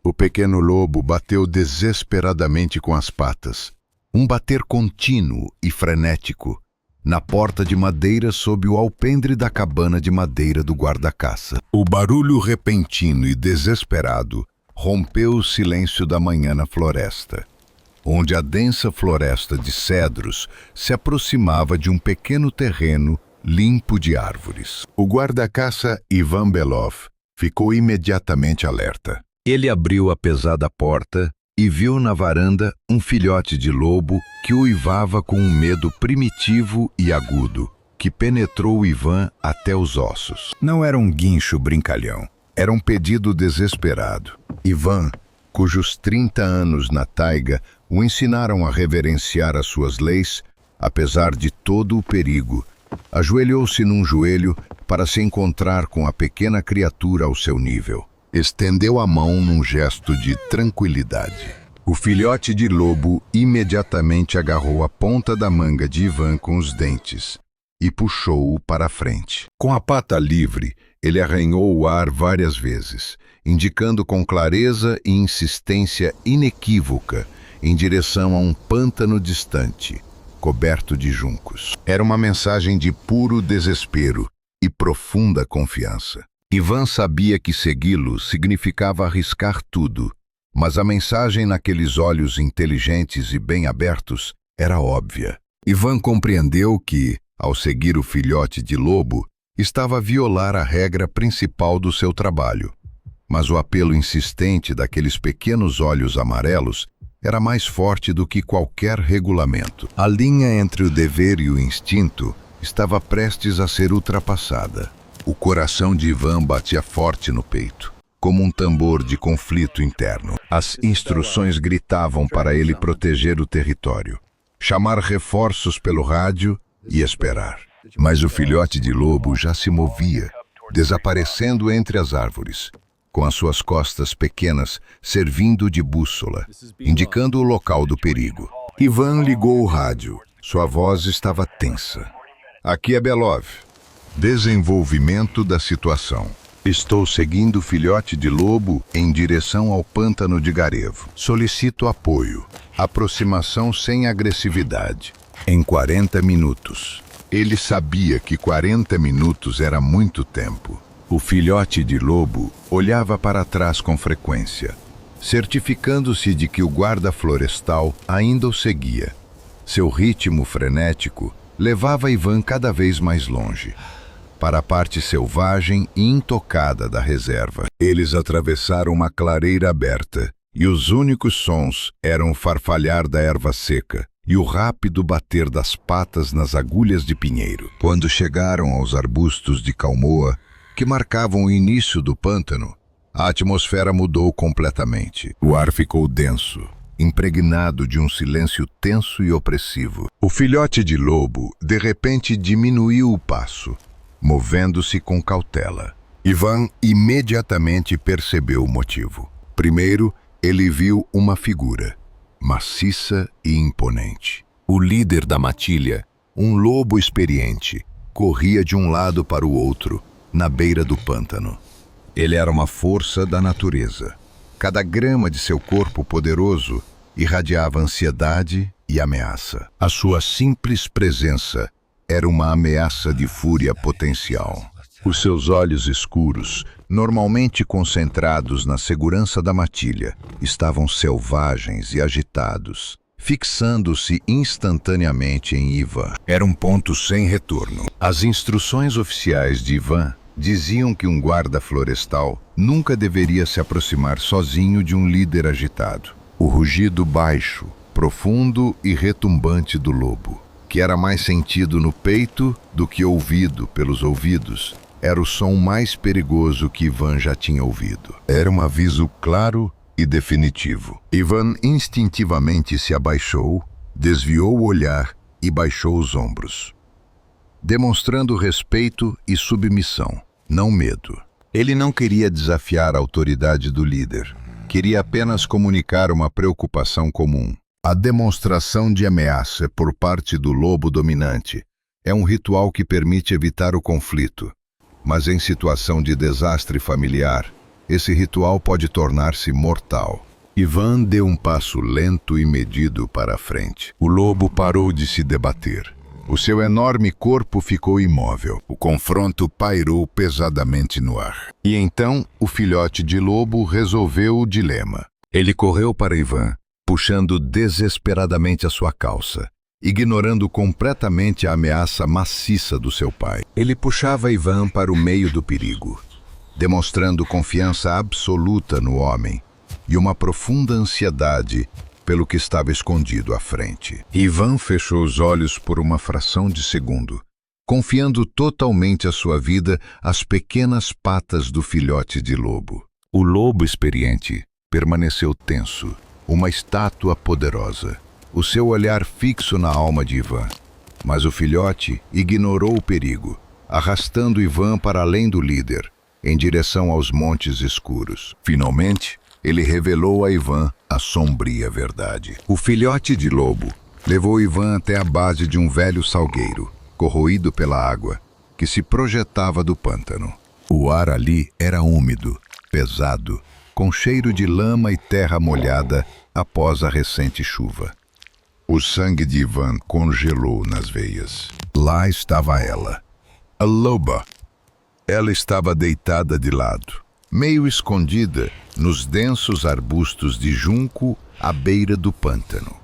O pequeno lobo bateu desesperadamente com as patas, um bater contínuo e frenético, na porta de madeira sob o alpendre da cabana de madeira do guarda-caça. O barulho repentino e desesperado rompeu o silêncio da manhã na floresta, onde a densa floresta de cedros se aproximava de um pequeno terreno limpo de árvores. O guarda-caça Ivan Belov ficou imediatamente alerta. Ele abriu a pesada porta e viu na varanda um filhote de lobo que uivava com um medo primitivo e agudo, que penetrou Ivan até os ossos. Não era um guincho brincalhão, era um pedido desesperado. Ivan, cujos 30 anos na taiga o ensinaram a reverenciar as suas leis, apesar de todo o perigo, ajoelhou-se num joelho para se encontrar com a pequena criatura ao seu nível. Estendeu a mão num gesto de tranquilidade. O filhote de lobo imediatamente agarrou a ponta da manga de Ivan com os dentes e puxou-o para a frente. Com a pata livre, ele arranhou o ar várias vezes, indicando com clareza e insistência inequívoca em direção a um pântano distante, coberto de juncos. Era uma mensagem de puro desespero e profunda confiança. Ivan sabia que segui-lo significava arriscar tudo, mas a mensagem naqueles olhos inteligentes e bem abertos era óbvia. Ivan compreendeu que, ao seguir o filhote de lobo, estava a violar a regra principal do seu trabalho. Mas o apelo insistente daqueles pequenos olhos amarelos era mais forte do que qualquer regulamento. A linha entre o dever e o instinto estava prestes a ser ultrapassada. O coração de Ivan batia forte no peito, como um tambor de conflito interno. As instruções gritavam para ele proteger o território, chamar reforços pelo rádio e esperar. Mas o filhote de lobo já se movia, desaparecendo entre as árvores, com as suas costas pequenas servindo de bússola, indicando o local do perigo. Ivan ligou o rádio. Sua voz estava tensa. Aqui é Belov. Desenvolvimento da situação. Estou seguindo o filhote de lobo em direção ao pântano de Garevo. Solicito apoio. Aproximação sem agressividade. Em 40 minutos. Ele sabia que 40 minutos era muito tempo. O filhote de lobo olhava para trás com frequência, certificando-se de que o guarda florestal ainda o seguia. Seu ritmo frenético levava Ivan cada vez mais longe, para a parte selvagem e intocada da reserva. Eles atravessaram uma clareira aberta, e os únicos sons eram o farfalhar da erva seca e o rápido bater das patas nas agulhas de pinheiro. Quando chegaram aos arbustos de calmoa, que marcavam o início do pântano, a atmosfera mudou completamente. O ar ficou denso, impregnado de um silêncio tenso e opressivo. O filhote de lobo, de repente, diminuiu o passo, movendo-se com cautela. Ivan imediatamente percebeu o motivo. Primeiro, ele viu uma figura, maciça e imponente. O líder da matilha, um lobo experiente, corria de um lado para o outro, na beira do pântano. Ele era uma força da natureza. Cada grama de seu corpo poderoso irradiava ansiedade e ameaça. A sua simples presença era uma ameaça de fúria potencial. Os seus olhos escuros, normalmente concentrados na segurança da matilha, estavam selvagens e agitados, fixando-se instantaneamente em Ivan. Era um ponto sem retorno. As instruções oficiais de Ivan diziam que um guarda florestal nunca deveria se aproximar sozinho de um líder agitado. O rugido baixo, profundo e retumbante do lobo, que era mais sentido no peito do que ouvido pelos ouvidos, era o som mais perigoso que Ivan já tinha ouvido. Era um aviso claro e definitivo. Ivan instintivamente se abaixou, desviou o olhar e baixou os ombros, demonstrando respeito e submissão, não medo. Ele não queria desafiar a autoridade do líder, queria apenas comunicar uma preocupação comum. A demonstração de ameaça por parte do lobo dominante é um ritual que permite evitar o conflito, mas em situação de desastre familiar, esse ritual pode tornar-se mortal. Ivan deu um passo lento e medido para a frente. O lobo parou de se debater. O seu enorme corpo ficou imóvel. O confronto pairou pesadamente no ar. E então, o filhote de lobo resolveu o dilema. Ele correu para Ivan, puxando desesperadamente a sua calça, ignorando completamente a ameaça maciça do seu pai. Ele puxava Ivan para o meio do perigo, demonstrando confiança absoluta no homem e uma profunda ansiedade pelo que estava escondido à frente. Ivan fechou os olhos por uma fração de segundo, confiando totalmente a sua vida às pequenas patas do filhote de lobo. O lobo experiente permaneceu tenso, uma estátua poderosa, o seu olhar fixo na alma de Ivan. Mas o filhote ignorou o perigo, arrastando Ivan para além do líder, em direção aos montes escuros. Finalmente, ele revelou a Ivan a sombria verdade. O filhote de lobo levou Ivan até a base de um velho salgueiro, corroído pela água, que se projetava do pântano. O ar ali era úmido, pesado, com cheiro de lama e terra molhada após a recente chuva. O sangue de Ivan congelou nas veias. Lá estava ela, a loba. Ela estava deitada de lado, meio escondida nos densos arbustos de junco à beira do pântano.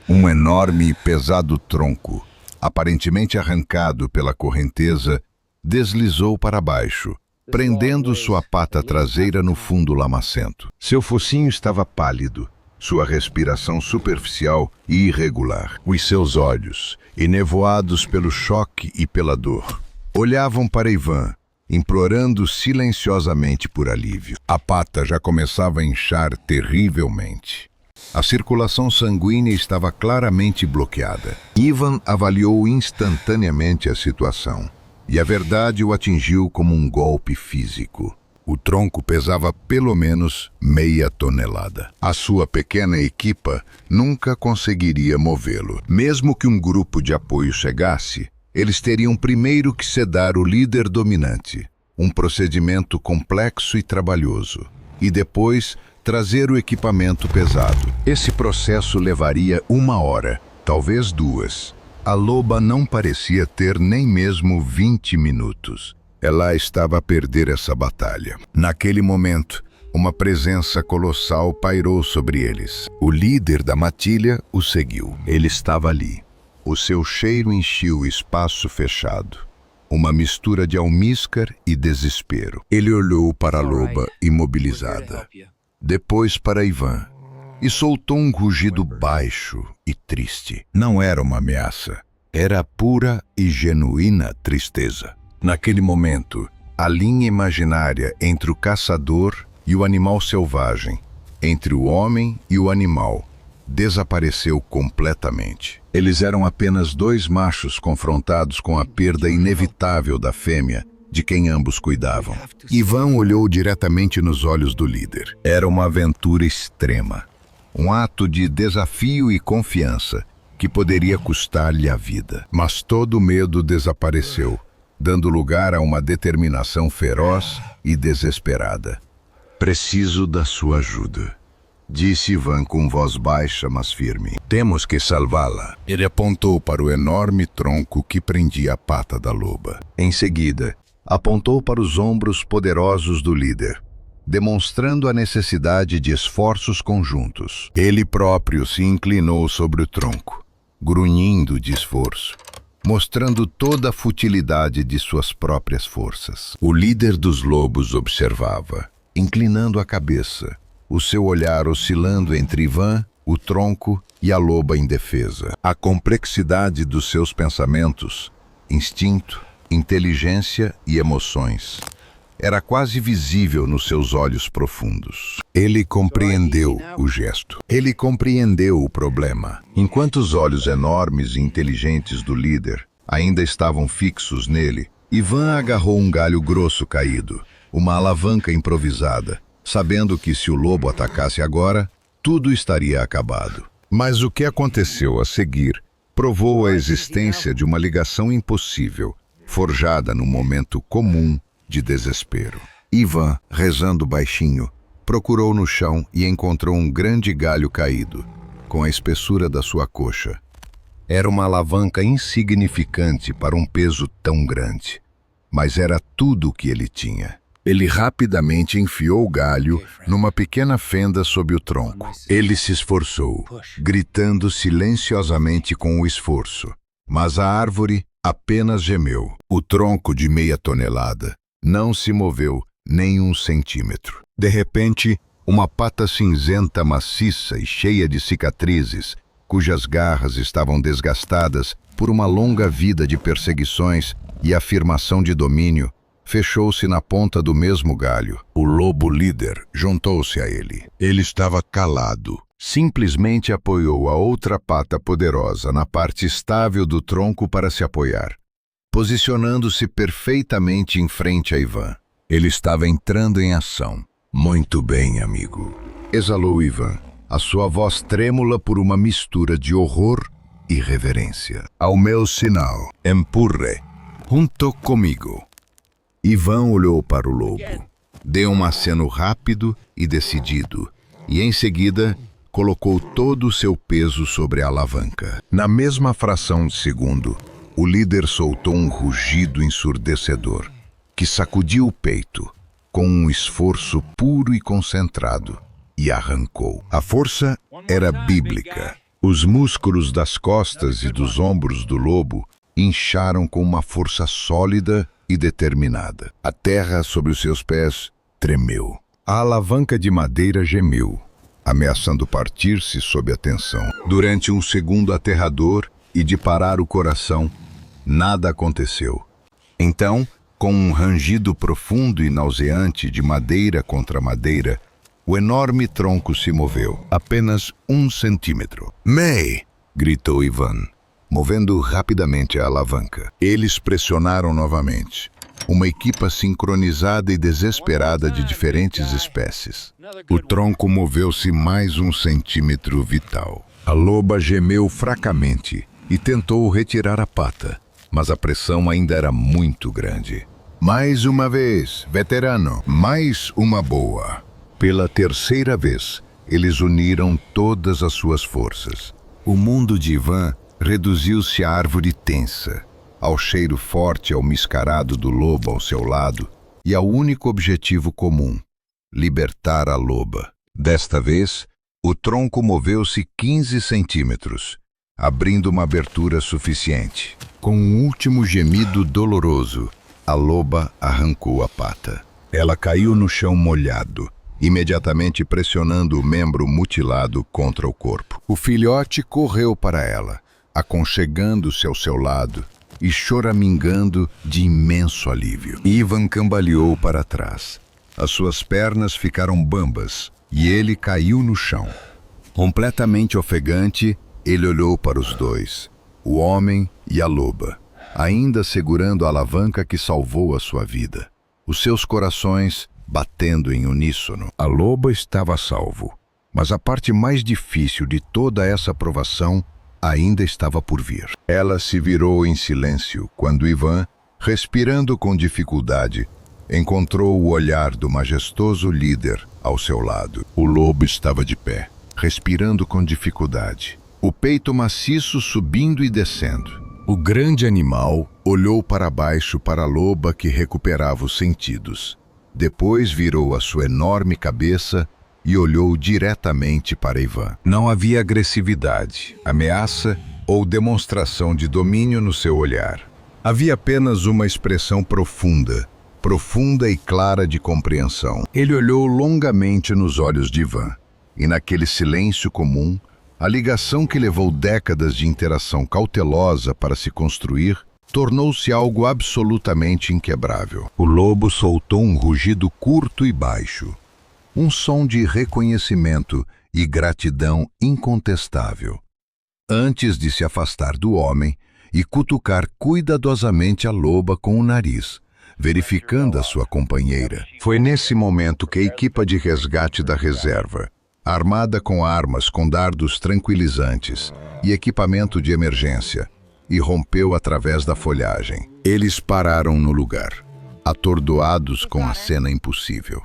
Um enorme e pesado tronco, aparentemente arrancado pela correnteza, deslizou para baixo, prendendo sua pata traseira no fundo lamacento. Seu focinho estava pálido, sua respiração superficial e irregular. Os seus olhos, enevoados pelo choque e pela dor, olhavam para Ivan, implorando silenciosamente por alívio. A pata já começava a inchar terrivelmente. A circulação sanguínea estava claramente bloqueada. Ivan avaliou instantaneamente a situação, e a verdade o atingiu como um golpe físico. O tronco pesava pelo menos meia tonelada. A sua pequena equipa nunca conseguiria movê-lo. Mesmo que um grupo de apoio chegasse, eles teriam primeiro que sedar o líder dominante, um procedimento complexo e trabalhoso, e depois trazer o equipamento pesado. Esse processo levaria 1 hora, talvez 2. A loba não parecia ter nem mesmo 20 minutos. Ela estava a perder essa batalha. Naquele momento, uma presença colossal pairou sobre eles. O líder da matilha o seguiu. Ele estava ali. O seu cheiro enchia o espaço fechado. Uma mistura de almíscar e desespero. Ele olhou para a loba imobilizada, depois para Ivan, e soltou um rugido baixo e triste. Não era uma ameaça. Era pura e genuína tristeza. Naquele momento, a linha imaginária entre o caçador e o animal selvagem, entre o homem e o animal, desapareceu completamente. Eles eram apenas 2 machos confrontados com a perda inevitável da fêmea, de quem ambos cuidavam. Ivan olhou diretamente nos olhos do líder. Era uma aventura extrema, um ato de desafio e confiança que poderia custar-lhe a vida. Mas todo o medo desapareceu, dando lugar a uma determinação feroz e desesperada. Preciso da sua ajuda, disse Ivan com voz baixa, mas firme. Temos que salvá-la. Ele apontou para o enorme tronco que prendia a pata da loba. Em seguida, apontou para os ombros poderosos do líder, demonstrando a necessidade de esforços conjuntos. Ele próprio se inclinou sobre o tronco, grunhindo de esforço, mostrando toda a futilidade de suas próprias forças. O líder dos lobos observava, inclinando a cabeça, o seu olhar oscilando entre Ivan, o tronco e a loba indefesa. A complexidade dos seus pensamentos, instinto, inteligência e emoções, era quase visível nos seus olhos profundos. Ele compreendeu o gesto. Ele compreendeu o problema. Enquanto os olhos enormes e inteligentes do líder ainda estavam fixos nele, Ivan agarrou um galho grosso caído, uma alavanca improvisada, sabendo que se o lobo atacasse agora, tudo estaria acabado. Mas o que aconteceu a seguir provou a existência de uma ligação impossível, forjada num momento comum de desespero. Ivan, rezando baixinho, procurou no chão e encontrou um grande galho caído, com a espessura da sua coxa. Era uma alavanca insignificante para um peso tão grande, mas era tudo o que ele tinha. Ele rapidamente enfiou o galho numa pequena fenda sob o tronco. Ele se esforçou, gritando silenciosamente com o esforço, mas a árvore apenas gemeu. O tronco de meia tonelada não se moveu nem 1 centímetro. De repente, uma pata cinzenta maciça e cheia de cicatrizes, cujas garras estavam desgastadas por uma longa vida de perseguições e afirmação de domínio, fechou-se na ponta do mesmo galho. O lobo líder juntou-se a ele. Ele estava calado. Simplesmente apoiou a outra pata poderosa na parte estável do tronco para se apoiar, posicionando-se perfeitamente em frente a Ivan. Ele estava entrando em ação. Muito bem, amigo, exalou Ivan, a sua voz trêmula por uma mistura de horror e reverência. Ao meu sinal, empurre, junto comigo. Ivan olhou para o lobo, deu um aceno rápido e decidido, e em seguida colocou todo o seu peso sobre a alavanca. Na mesma fração de segundo, o líder soltou um rugido ensurdecedor, que sacudiu o peito, com um esforço puro e concentrado, e arrancou. A força era bíblica. Os músculos das costas e dos ombros do lobo incharam com uma força sólida e determinada. A terra sob os seus pés tremeu. A alavanca de madeira gemeu, ameaçando partir-se sob a tensão. Durante um segundo aterrador e de parar o coração, nada aconteceu. Então, com um rangido profundo e nauseante de madeira contra madeira, o enorme tronco se moveu, apenas 1 centímetro. "May!" gritou Ivan, movendo rapidamente a alavanca. Eles pressionaram novamente. Uma equipa sincronizada e desesperada de diferentes espécies. O tronco moveu-se mais 1 centímetro vital. A loba gemeu fracamente e tentou retirar a pata, mas a pressão ainda era muito grande. Mais uma vez, veterano, mais uma boa. Pela terceira vez, eles uniram todas as suas forças. O mundo de Ivan reduziu-se à árvore tensa, ao cheiro forte almiscarado do lobo ao seu lado e ao único objetivo comum: libertar a loba. Desta vez, o tronco moveu-se 15 centímetros, abrindo uma abertura suficiente. Com um último gemido doloroso, a loba arrancou a pata. Ela caiu no chão molhado, imediatamente pressionando o membro mutilado contra o corpo. O filhote correu para ela, aconchegando-se ao seu lado e choramingando de imenso alívio. Ivan cambaleou para trás. As suas pernas ficaram bambas e ele caiu no chão. Completamente ofegante, ele olhou para os dois, o homem e a loba, ainda segurando a alavanca que salvou a sua vida. Os seus corações batendo em uníssono. A loba estava a salvo, mas a parte mais difícil de toda essa provação ainda estava por vir. Ela se virou em silêncio quando Ivan, respirando com dificuldade, encontrou o olhar do majestoso líder ao seu lado. O lobo estava de pé, respirando com dificuldade, o peito maciço subindo e descendo. O grande animal olhou para baixo para a loba que recuperava os sentidos. Depois virou a sua enorme cabeça e olhou diretamente para Ivan. Não havia agressividade, ameaça ou demonstração de domínio no seu olhar. Havia apenas uma expressão profunda e clara de compreensão. Ele olhou longamente nos olhos de Ivan, e naquele silêncio comum, a ligação que levou décadas de interação cautelosa para se construir tornou-se algo absolutamente inquebrável. O lobo soltou um rugido curto e baixo, um som de reconhecimento e gratidão incontestável, antes de se afastar do homem e cutucar cuidadosamente a loba com o nariz, verificando a sua companheira. Foi nesse momento que a equipa de resgate da reserva, armada com armas com dardos tranquilizantes e equipamento de emergência, irrompeu através da folhagem. Eles pararam no lugar, atordoados com a cena impossível.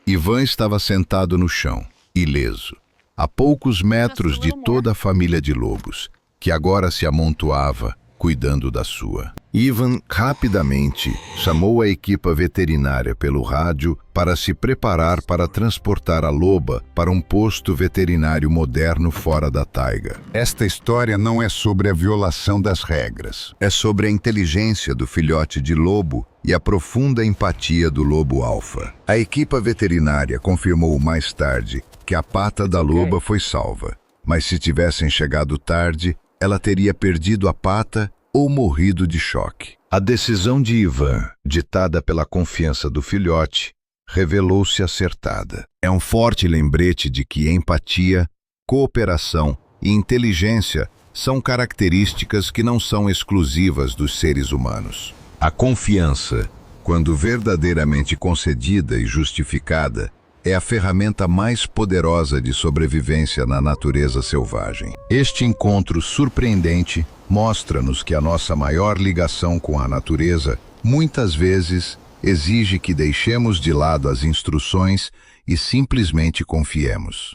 Ivan estava sentado no chão, ileso, a poucos metros de toda a família de lobos, que agora se amontoava, cuidando da sua. Ivan rapidamente chamou a equipa veterinária pelo rádio para se preparar para transportar a loba para um posto veterinário moderno fora da taiga. Esta história não é sobre a violação das regras. É sobre a inteligência do filhote de lobo e a profunda empatia do lobo alfa. A equipa veterinária confirmou mais tarde que a pata da loba foi salva, mas se tivessem chegado tarde, ela teria perdido a pata ou morrido de choque. A decisão de Ivan, ditada pela confiança do filhote, revelou-se acertada. É um forte lembrete de que empatia, cooperação e inteligência são características que não são exclusivas dos seres humanos. A confiança, quando verdadeiramente concedida e justificada, é a ferramenta mais poderosa de sobrevivência na natureza selvagem. Este encontro surpreendente mostra-nos que a nossa maior ligação com a natureza muitas vezes exige que deixemos de lado as instruções e simplesmente confiemos.